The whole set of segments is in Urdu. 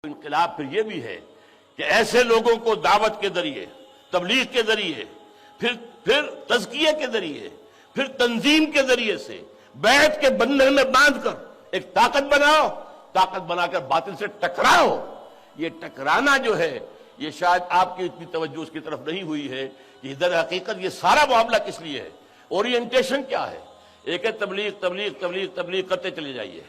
انقلاب پھر یہ بھی ہے کہ ایسے لوگوں کو دعوت کے ذریعے، تبلیغ کے ذریعے، پھر تزکیے کے ذریعے، پھر تنظیم کے ذریعے سے بیعت کے بندھن میں باندھ کر ایک طاقت بناؤ، طاقت بنا کر باطل سے ٹکراؤ۔ یہ ٹکرانا جو ہے یہ شاید آپ کی اتنی توجہ اس کی طرف نہیں ہوئی ہے کہ در حقیقت یہ سارا معاملہ کس لیے ہے، اورینٹیشن کیا ہے۔ ایک ہے تبلیغ تبلیغ تبلیغ تبلیغ کرتے چلے جائیے،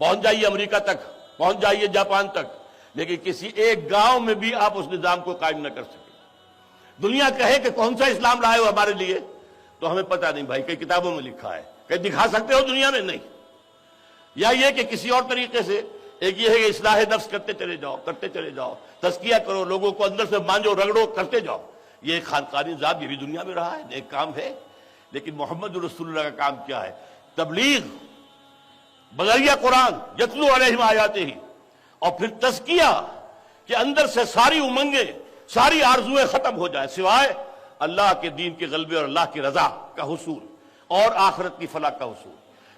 پہنچ جائیے امریکہ تک، پہنچ جائیے جاپان تک، لیکن کسی ایک گاؤں میں بھی آپ اس نظام کو قائم نہ کر سکیں۔ دنیا کہے کہ کون سا اسلام لائے ہو ہمارے لیے، تو ہمیں پتہ نہیں بھائی، کئی کتابوں میں لکھا ہے، کہیں دکھا سکتے ہو دنیا میں؟ نہیں۔ یا یہ کہ کسی اور طریقے سے، ایک یہ ہے کہ اصلاح نفس کرتے چلے جاؤ، کرتے چلے جاؤ، تزکیہ کرو، لوگوں کو اندر سے مانجو رگڑو، کرتے جاؤ۔ یہ ایک خانقاہی نظام یہ بھی دنیا میں رہا ہے، ایک کام ہے۔ لیکن محمد رسول اللہ کا کام کیا ہے؟ تبلیغ بذریعہ قرآن، یتلو علیہم آیاتہ، اور پھر تزکیہ کہ اندر سے ساری امنگیں، ساری آرزویں ختم ہو جائیں، سوائے اللہ کے دین کے غلبے اور اللہ کی رضا کا حصول اور آخرت کی فلاح کا حصول۔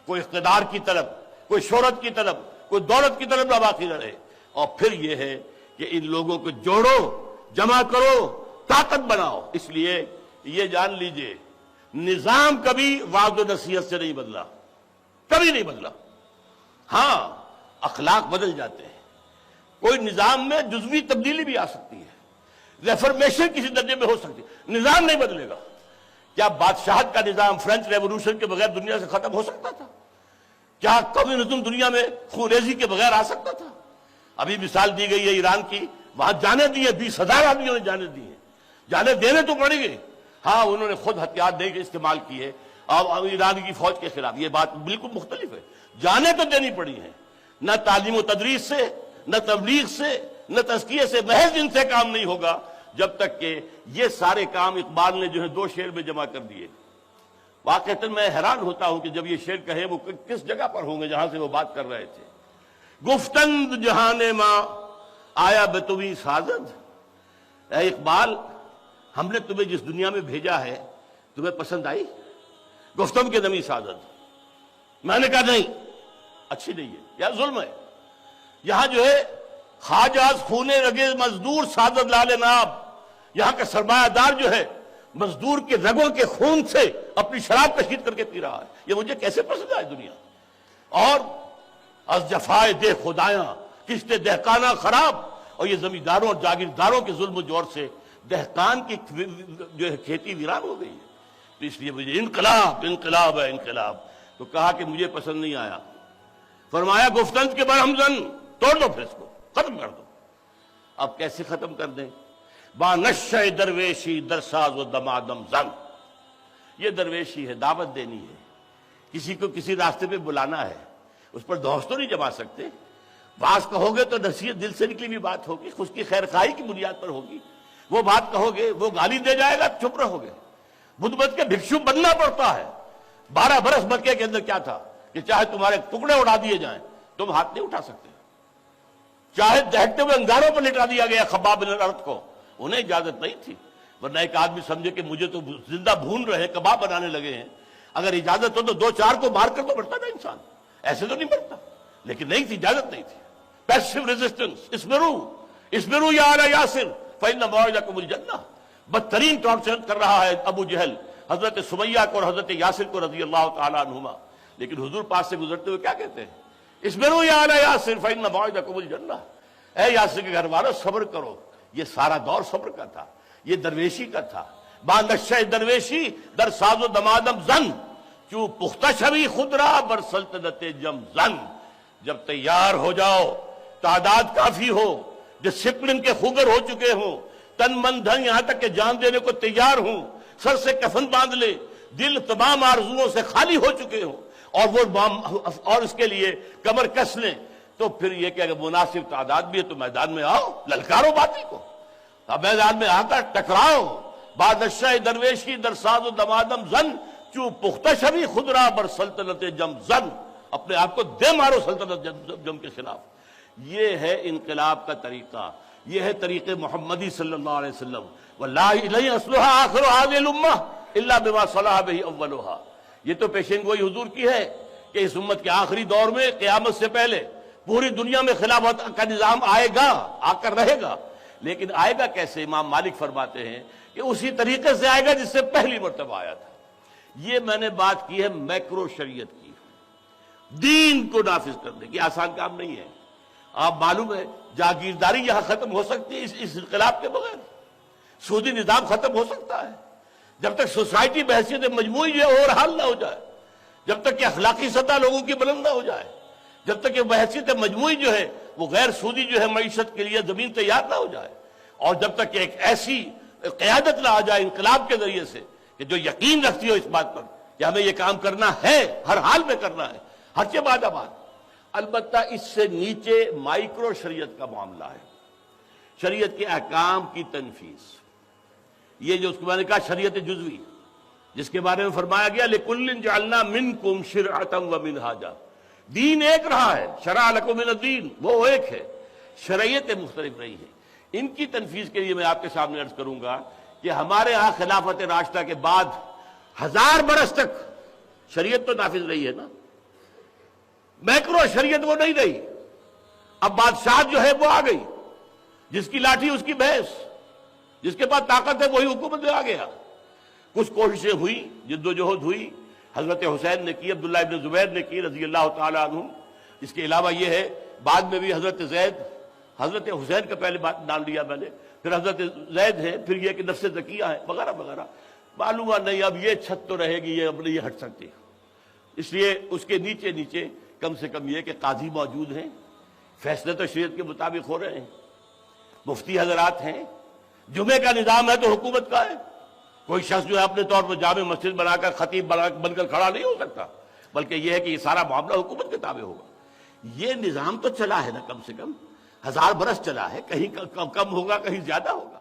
کوئی اقتدار کی طلب، کوئی شہرت کی طلب، کوئی دولت کی طلب نہ باقی رہے۔ اور پھر یہ ہے کہ ان لوگوں کو جوڑو، جمع کرو، طاقت بناؤ۔ اس لیے یہ جان لیجئے، نظام کبھی وعد و نصیحت سے نہیں بدلا، کبھی نہیں بدلا۔ ہاں، اخلاق بدل جاتے ہیں، کوئی نظام میں جزوی تبدیلی بھی آ سکتی ہے، ریفرمیشن کسی درجے میں ہو سکتی ہے، نظام نہیں بدلے گا۔ کیا بادشاہت کا نظام فرینچ ریولوشن کے بغیر دنیا سے ختم ہو سکتا تھا؟ کیا کمیونزم دنیا میں خون ریزی کے بغیر آ سکتا تھا؟ ابھی مثال دی گئی ہے ایران کی، وہاں جانے دیے، 20,000 آدمیوں نے جانے دیے، جانے دینے تو پڑیں گے۔ ہاں، انہوں نے خود ہتھیار دے کے استعمال کیے اور ایران کی فوج کے خلاف، یہ بات بالکل مختلف ہے۔ جانے تو دینی پڑی ہیں، نہ تعلیم و تدریس سے، نہ تبلیغ سے، نہ تزکیے سے، محض ان سے کام نہیں ہوگا جب تک کہ یہ سارے کام اقبال نے جو ہے 2 شعر میں جمع کر دیے۔ واقعتاً میں حیران ہوتا ہوں کہ جب یہ شعر کہے وہ کس جگہ پر ہوں گے جہاں سے وہ بات کر رہے تھے۔ گفتند جہان ماں آیا بتویں سازد، اے اقبال، ہم نے تمہیں جس دنیا میں بھیجا ہے تمہیں پسند آئی؟ گفتم کے نمی سازد۔ میں نے کہا نہیں، اچھی نہیں ہے، یا ظلم ہے۔ یہاں جو ہے خواجاز خونے رگے مزدور سازد لال ناب، یہاں کا سرمایہ دار جو ہے مزدور کے رگوں کے خون سے اپنی شراب کشید کر کے پی رہا ہے۔ یہ مجھے کیسے پسند آئے دنیا؟ اور از جفائے دہ خدایاں کشت دہقانہ خراب، اور یہ زمینداروں اور جاگیرداروں کے ظلم و جور سے دہقان کی جو ہے کھیتی ویران ہو گئی ہے۔ تو اس لیے مجھے انقلاب انقلاب ہے انقلاب۔ تو کہا کہ مجھے پسند نہیں آیا، فرمایا گفتند کے برہم زن، توڑ دو، پھر اس کو ختم کر دو۔ اب کیسے ختم کر دیں؟ با نشہ درویشی درساز و دمادم زن، یہ درویشی ہے، دعوت دینی ہے، کسی کو کسی راستے پہ بلانا ہے، اس پر دوست تو نہیں جما سکتے۔ بعض کہو گے تو نصیحت دل سے نکلی ہوئی بات ہوگی، اس کی خیر خواہی کی بنیاد پر ہوگی، وہ بات کہو گے، وہ گالی دے جائے گا، چپ رہو گے۔ بدھ مت کے بھکشو بننا پڑتا ہے۔ 12 برس مکے کے اندر کیا تھا کہ چاہے تمہارے ٹکڑے اڑا دیے جائیں، تم ہاتھ نہیں اٹھا سکتے۔ چاہے دہتے ہوئے انگاروں پر لٹا دیا گیا خباب بن الارت کو، انہیں اجازت نہیں تھی، ورنہ ایک آدمی سمجھے کہ مجھے تو زندہ بھون رہے، کباب بنانے لگے ہیں، اگر اجازت ہو تو 2-4 کو مار کر تو مرتا نا انسان، ایسے تو نہیں مرتا، لیکن نہیں تھی، اجازت نہیں تھی۔ پیسو ریزسٹنس، اسبرو یا آل یاسر فإن موعدکم الجنہ۔ بدترین ٹارچر کر رہا ہے ابو جہل حضرت سمیہ کو اور حضرت یاسر کو رضی اللہ تعالیٰ عنہما، لیکن حضور پاس سے گزرتے ہوئے کیا کہتے ہیں؟ اسبرو یا آل یاسر فإن موعدکم الجنہ، اے یاسر کے گھر والوں صبر کرو۔ یہ سارا دور صبر کا تھا، یہ درویشی کا تھا۔ با نشہ درویشی در ساز و دمادم زن، چوں پختہ شوی خود را بر سلطنت جم زن۔ جب تیار ہو جاؤ، تعداد کافی ہو، ڈسپلن کے خوگر ہو چکے ہوں، تن من دھن یہاں تک کہ جان دینے کو تیار ہوں، سر سے کفن باندھ لے، دل تمام آرزوؤں سے خالی ہو چکے ہوں، اور اس کے لیے کمر کس لیں، تو پھر یہ کہ اگر مناسب تعداد بھی ہے تو میدان میں آؤ، للکارو باطل کو، اب میدان میں آ کر ٹکراؤ۔ بادشاہ درویشی در ساز و دمادم زن، چوں پختہ شوی خود را بر سلطنت جم زن، اپنے آپ کو دے مارو سلطنت جم کے خلاف۔ یہ ہے انقلاب کا طریقہ، یہ ہے طریق محمدی صلی اللہ علیہ وسلم۔ واللہ لن یصلح آخر هذه الامہ الا بما صلح به اولها۔ یہ تو پیشین گوئی حضور کی ہے کہ اس امت کے آخری دور میں قیامت سے پہلے پوری دنیا میں خلافت کا نظام آئے گا، آ کر رہے گا، لیکن آئے گا کیسے؟ امام مالک فرماتے ہیں کہ اسی طریقے سے آئے گا جس سے پہلی مرتبہ آیا تھا۔ یہ میں نے بات کی ہے میکرو شریعت کی، دین کو نافذ کرنے کی۔ آسان کام نہیں ہے۔ آپ معلوم ہے جاگیرداری یہاں ختم ہو سکتی ہے اس انقلاب کے بغیر، سودی نظام ختم ہو سکتا ہے جب تک سوسائٹی بحیثیت مجموعی جو ہے اوورہال نہ ہو جائے، جب تک کہ اخلاقی سطح لوگوں کی بلند نہ ہو جائے، جب تک کہ بحیثیت مجموعی جو ہے وہ غیر سودی جو ہے معیشت کے لیے زمین تیار نہ ہو جائے، اور جب تک کہ ایک ایسی قیادت نہ آ جائے انقلاب کے ذریعے سے کہ جو یقین رکھتی ہو اس بات پر کہ ہمیں یہ کام کرنا ہے، ہر حال میں کرنا ہے، ہر کے بعد آباد۔ البتہ اس سے نیچے مائکرو شریعت کا معاملہ ہے، شریعت کے احکام کی تنفیذ۔ یہ جو اس کو میں نے کہا شریعت جزوی، جس کے بارے میں فرمایا گیا لِكُلٍّ جَعَلْنَا مِنْكُمْ شِرْعَةً وَمِنْهَاجًا، دین ایک رہا ہے، شرع لکم من الدین وہ ایک ہے، شرعیتیں مختلف رہی ہیں۔ ان کی تنفیذ کے لیے میں آپ کے سامنے عرض کروں گا کہ ہمارے ہاں خلافت راشدہ کے بعد 1000 برس تک شریعت تو نافذ رہی ہے نا، میکرو شریعت وہ نہیں رہی۔ اب بادشاہ جو ہے وہ آ گئی، جس کی لاٹھی اس کی بھینس، جس کے پاس طاقت ہے وہی حکومت میں آ گیا۔ کچھ کوششیں ہوئی، جدوجہد ہوئی، حضرت حسین نے کی، عبداللہ ابن زبیر نے کی رضی اللہ تعالیٰ عنہ۔ اس کے علاوہ یہ ہے بعد میں بھی حضرت زید، حضرت حسین کا پہلے بات ڈال دیا میں نے، پھر حضرت زید ہے، پھر یہ کہ نفس زکیہ ہے وغیرہ وغیرہ۔ معلوم ہوا نہیں اب یہ چھت تو رہے گی، یہ اب نہیں ہٹ سکتی، اس لیے اس کے نیچے نیچے کم سے کم یہ کہ قاضی موجود ہیں، فیصلے تو شریعت کے مطابق ہو رہے ہیں، مفتی حضرات ہیں، جمعے کا نظام ہے تو حکومت کا ہے۔ کوئی شخص جو ہے اپنے طور پر جامع مسجد بنا کر خطیب بن کر کھڑا نہیں ہو سکتا، بلکہ یہ ہے کہ یہ سارا معاملہ حکومت کے تابع ہوگا۔ یہ نظام تو چلا ہے نا، کم سے کم 1000 برس چلا ہے، کہیں کم ہوگا کہیں زیادہ ہوگا۔